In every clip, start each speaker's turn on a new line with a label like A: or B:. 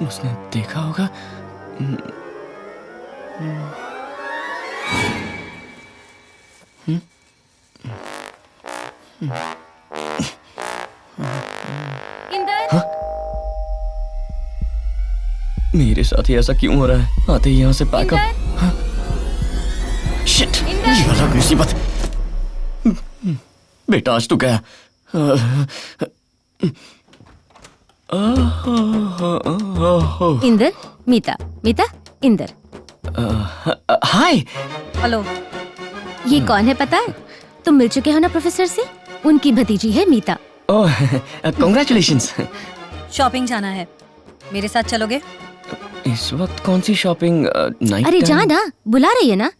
A: उसने देखा होगा।
B: इंदर,
A: मेरे साथ ही ऐसा क्यों हो रहा है? आते ही यहाँ से पैकअप। शिट, ये वाला मुसीबत। बेटा आज तो गया।
B: इंदर, मीता, मीता, इंदर।
A: हाय।
B: हेलो। ये कौन है पता है? तुम मिल चुके हो ना प्रोफेसर से? उनकी भतीजी है मीता।
A: ओह, कांग्रेचुलेशंस।
C: शॉपिंग जाना है, मेरे साथ चलोगे?
A: इस वक्त कौन सी शॉपिंग? नाइट
B: अरे जा ना, बुला रही है ना।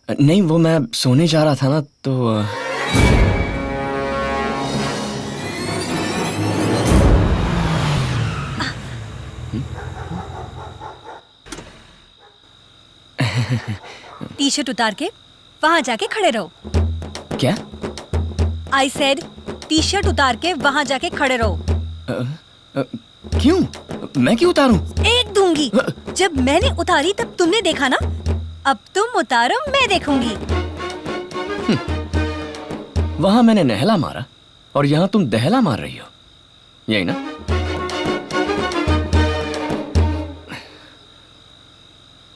A: नहीं, वो मैं सोने जा रहा था ना तो
C: टी शर्ट उतार के वहां जाके खड़े रहो।
A: क्या?
C: आई सेड टी शर्ट उतार के वहां जाके खड़े रहो।
A: क्यों? मैं क्यों उतारूं?
C: एक दूंगी। जब मैंने उतारी तब तुमने देखा ना, अब तुम उतारो, मैं देखूंगी।
A: वहां मैंने नहला मारा और यहाँ तुम दहला मार रही हो, यही ना?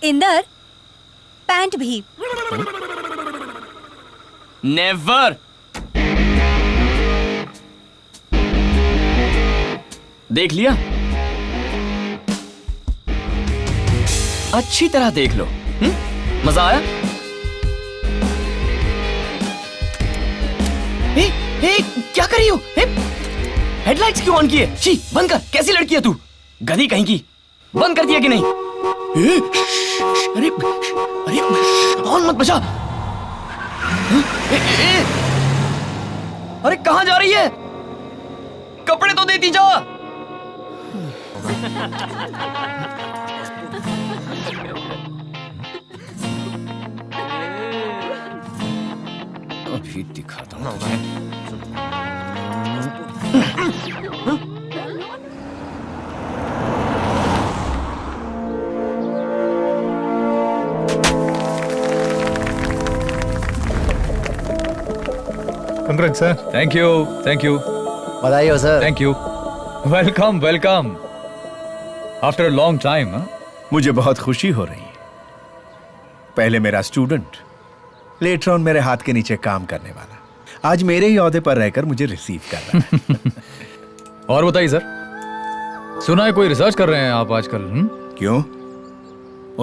C: इंदर, पैंट भी।
A: नेवर। देख लिया? अच्छी तरह देख लो। मजा आया? क्या कर रही हो? हेडलाइट्स क्यों ऑन किए? शी, बंद कर। कैसी लड़की है तू? गधी कहीं की। बंद कर दिया कि नहीं? अरे अरे, ऑन मत बजा। अरे कहां जा रही है? कपड़े तो देती जा। अभी दिखाता हूँ।
D: Congrats, sir.
E: Thank you, thank you,
F: बधाई हो sir.
E: thank you. Welcome, welcome. After a long time, huh?
D: मुझे बहुत खुशी हो रही है। पहले मेरा स्टूडेंट, लेटर ऑन मेरे हाथ के नीचे काम करने वाला, आज मेरे ही ओहदे पर रहकर मुझे रिसीव कर रहा है।
E: और बताइए सर, सुना है कोई रिसर्च कर रहे हैं आप आजकल?
D: क्यों?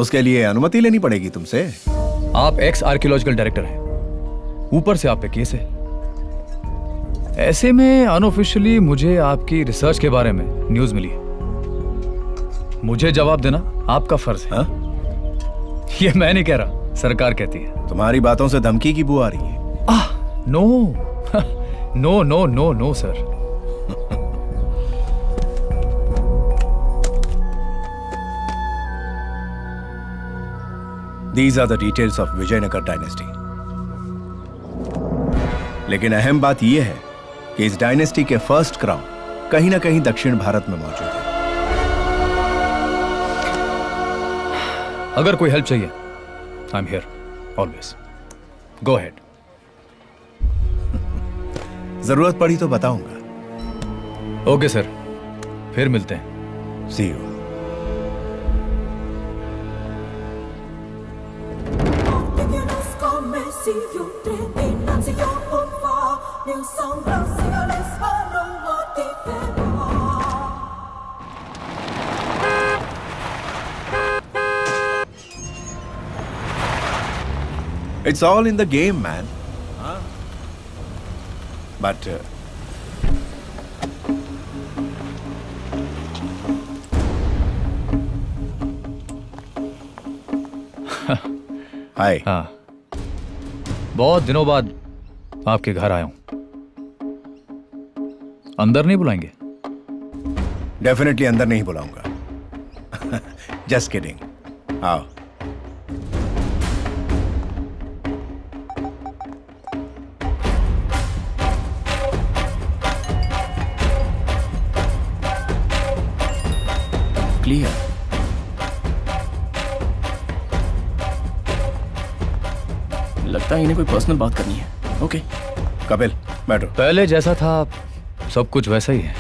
D: उसके लिए अनुमति लेनी पड़ेगी तुमसे।
E: आप एक्स आर्कियोलॉजिकल डायरेक्टर हैं, ऊपर से आप पे केस है। ऐसे में अनऑफिशियली मुझे आपकी रिसर्च के बारे में न्यूज मिली है। मुझे जवाब देना आपका फर्ज है। ये मैं नहीं कह रहा, सरकार कहती है।
D: तुम्हारी बातों से धमकी की बू आ रही है।
E: No no no no no sir.
D: These are the details of Vijayanagara dynasty. लेकिन अहम बात यह है कि इस डायनेस्टी के फर्स्ट क्राउन कहीं ना कहीं दक्षिण भारत में मौजूद है।
E: अगर कोई हेल्प चाहिए, I am here always. Go ahead.
D: जरूरत पड़ी तो बताऊंगा।
E: ओके सर, फिर मिलते हैं।
D: See you. It's all in the game, man. But hi.
E: हाँ, बहुत दिनों बाद आपके घर आया हूं। अंदर नहीं बुलाएंगे?
D: डेफिनेटली अंदर नहीं बुलाऊंगा। जस्ट किडिंग, आओ।
A: क्लियर। लगता है इन्हें कोई पर्सनल बात करनी है। ओके।
D: कपिल बैठो।
E: पहले जैसा था सब कुछ वैसा ही है।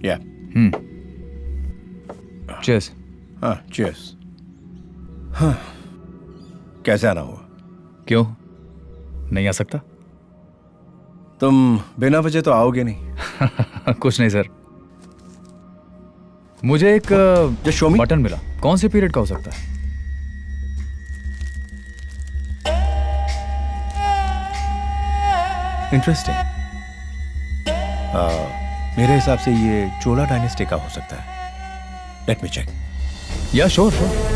D: या
E: चीयर्स।
D: हाँ चीयर्स। हाँ, कैसे आना हुआ?
E: क्यों नहीं आ सकता?
D: तुम बिना वजह तो आओगे नहीं।
E: कुछ नहीं सर, मुझे एक
D: Just show me.
E: बटन मिला। कौन से पीरियड का हो सकता है?
D: इंटरेस्टिंग। मेरे हिसाब से ये चोला डायनेस्टी का हो सकता है। Let me check.
E: Yeah sure sure.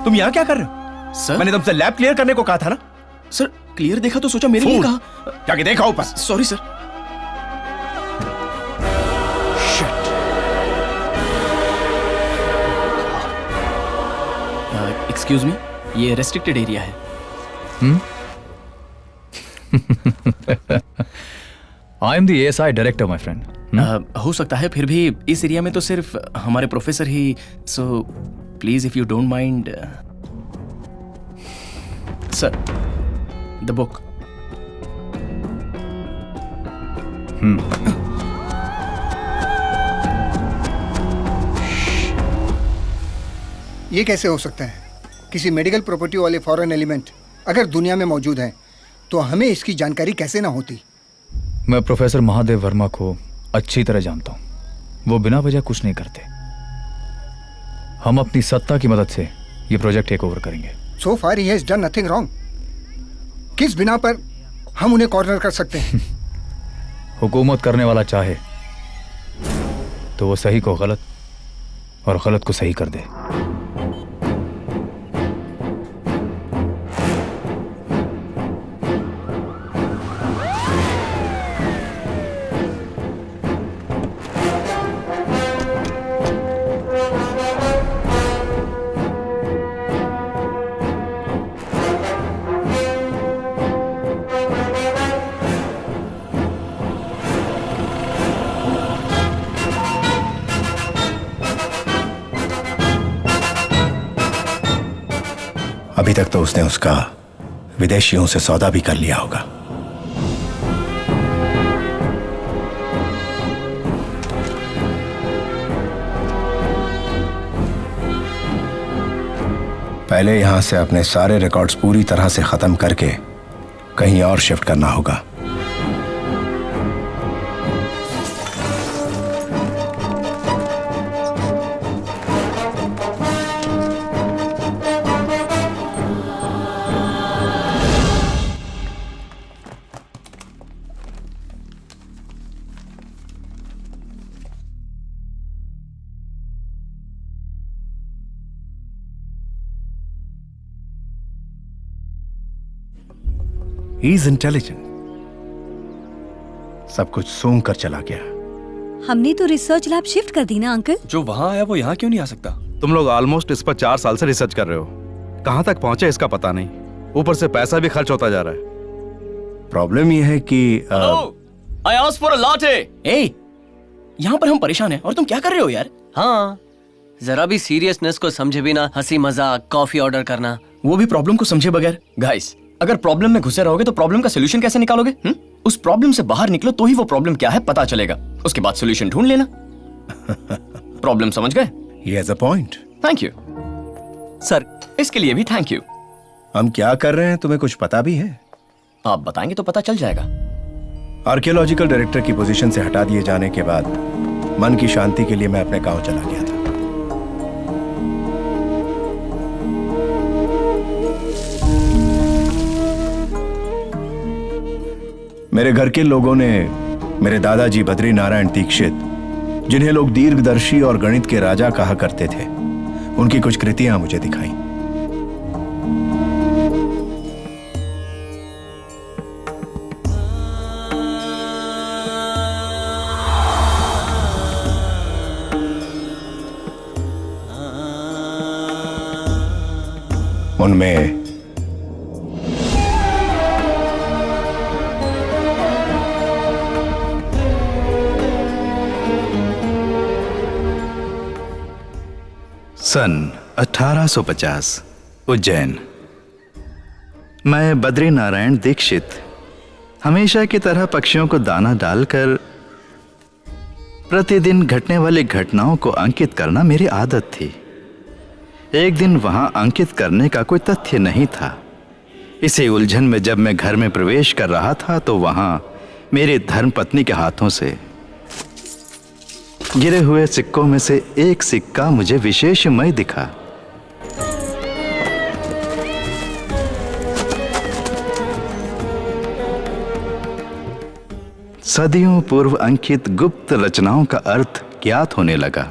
D: तुम यहाँ क्या कर रहे हो?
A: सर
D: मैंने तुमसे लैब क्लियर करने को कहा था ना।
A: सर क्लियर देखा तो सोचा मेरे लिए
D: Fool.
A: कहा।
D: जाके देखा ऊपर।
A: Sorry sir. एक्सक्यूज मी, ये रेस्ट्रिक्टेड एरिया है।
E: I am the ASI director my friend.
A: हो सकता है, फिर भी इस एरिया में तो सिर्फ हमारे professor he. So please if you don't mind sir, the book.
F: ये कैसे हो सकता है? किसी मेडिकल प्रॉपर्टी वाले फॉरेन एलिमेंट अगर दुनिया में मौजूद हैं तो हमें इसकी जानकारी कैसे ना होती?
E: मैं प्रोफेसर महादेव वर्मा को अच्छी तरह जानता हूं। वो बिना वजह कुछ नहीं करते। हम अपनी सत्ता की मदद से ये प्रोजेक्ट टेक ओवर करेंगे।
F: So far he has done nothing wrong. किस बिना पर हम उन्हें कॉर्नर कर सकते हैं?
E: हुकूमत करने वाला चाहे तो वो सही को गलत और गलत को सही कर दे।
D: अभी तक तो उसने उसका विदेशियों से सौदा भी कर लिया होगा। पहले यहां से अपने सारे रिकॉर्ड्स पूरी तरह से खत्म करके कहीं और शिफ्ट करना होगा। He is intelligent. सब कुछ सूंघ कर चला गया।
C: हमने तो रिसर्च लैब शिफ्ट कर दी ना अंकल।
A: जो वहां आया वो यहाँ क्यों नहीं आ सकता?
G: तुम लोग ऑलमोस्ट इस पर 4 साल से रिसर्च कर रहे हो, कहां तक पहुंचे इसका पता नहीं, ऊपर से पैसा भी खर्च होता जा रहा है।
D: प्रॉब्लम यह है कि
A: I asked for a latte. Hey, यहाँ पर हम परेशान हैं और तुम क्या कर रहे हो यार?
H: हाँ, जरा भी सीरियसनेस को समझे बिना हंसी मजाक कॉफी ऑर्डर करना।
A: वो भी प्रॉब्लम को समझे बगैर। गाइस, अगर प्रॉब्लम में घुसे रहोगे तो प्रॉब्लम का सोल्यूशन कैसे निकालोगे? उस प्रॉब्लम से बाहर निकलो तो ही वो प्रॉब्लम क्या है पता चलेगा, उसके बाद सोल्यूशन ढूंढ लेना। प्रॉब्लम समझ गए?
D: he has a point.
A: Thank you sir, इसके लिए भी थैंक यू।
D: हम क्या कर रहे हैं तुम्हें कुछ पता भी है?
A: आप बताएंगे तो पता चल जाएगा।
D: आर्कियोलॉजिकल डायरेक्टर की पोजीशन से हटा दिए जाने के बाद मन की शांति के लिए मैं अपने गांव चला गया था। मेरे घर के लोगों ने मेरे दादाजी बद्री नारायण दीक्षित, जिन्हें लोग दीर्घदर्शी और गणित के राजा कहा करते थे, उनकी कुछ कृतियां मुझे दिखाई। उनमें
G: सन 1850 उज्जैन। मैं बद्री नारायण दीक्षित हमेशा की तरह पक्षियों को दाना डालकर प्रतिदिन घटने वाली घटनाओं को अंकित करना मेरी आदत थी। एक दिन वहां अंकित करने का कोई तथ्य नहीं था। इसी उलझन में जब मैं घर में प्रवेश कर रहा था तो वहां मेरी धर्मपत्नी के हाथों से गिरे हुए सिक्कों में से एक सिक्का मुझे विशेषमय दिखा। सदियों पूर्व अंकित गुप्त रचनाओं का अर्थ ज्ञात होने लगा।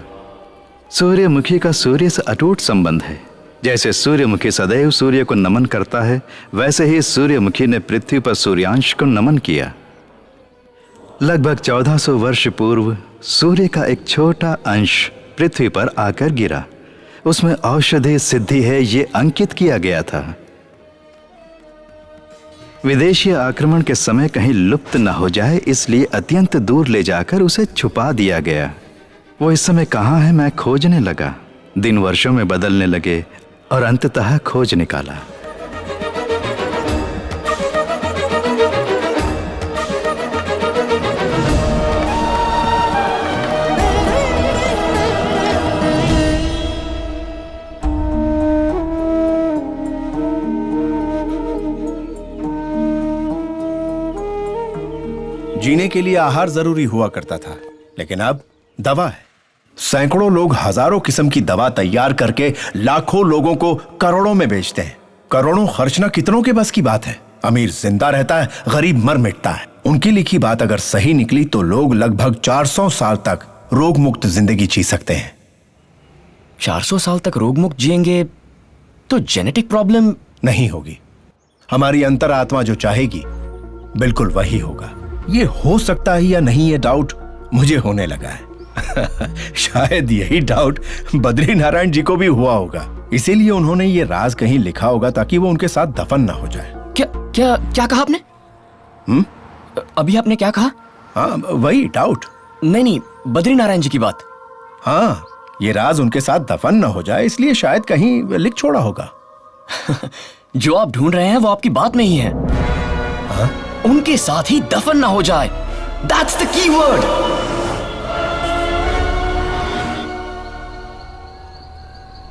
G: सूर्यमुखी का सूर्य से अटूट संबंध है। जैसे सूर्यमुखी सदैव सूर्य को नमन करता है, वैसे ही सूर्यमुखी ने पृथ्वी पर सूर्यांश को नमन किया। लगभग 1400 वर्ष पूर्व सूर्य का एक छोटा अंश पृथ्वी पर आकर गिरा। उसमें औषधि सिद्धि है, ये अंकित किया गया था। विदेशी आक्रमण के समय कहीं लुप्त न हो जाए, इसलिए अत्यंत दूर ले जाकर उसे छुपा दिया गया। वो इस समय कहाँ है, मैं खोजने लगा। दिन वर्षों में बदलने लगे और अंततः खोज निकाला।
D: जीने के लिए आहार जरूरी हुआ करता था, लेकिन अब दवा है। सैकड़ों लोग हजारों किस्म की दवा तैयार करके लाखों लोगों को करोड़ों में बेचते हैं। करोड़ों खर्चना कितनों के बस की बात है। अमीर जिंदा रहता है, गरीब मर मिटता है। उनकी लिखी बात अगर सही निकली तो लोग लगभग 400 साल तक रोग मुक्त जिंदगी जी सकते हैं।
A: 400 साल तक रोग मुक्त जिएंगे तो जेनेटिक प्रॉब्लम
D: नहीं होगी। हमारी अंतरात्मा जो चाहेगी बिल्कुल वही होगा। ये हो सकता है या नहीं, ये डाउट मुझे होने लगा है। शायद यही डाउट बद्री नारायण जी को भी हुआ होगा, इसीलिए उन्होंने ये राज कहीं लिखा होगा ताकि वो उनके साथ दफन ना हो जाए।
A: क्या क्या क्या कहा आपने? अभी आपने क्या कहा?
D: हाँ, वही डाउट।
A: नहीं, बद्री नारायण जी की बात।
D: हाँ, ये राज उनके साथ दफन ना हो जाए, इसलिए शायद कहीं लिख छोड़ा होगा।
A: जो आप ढूंढ रहे हैं वो आपकी बात में ही है। हाँ? उनके साथ ही दफन ना हो जाए। That's the key word.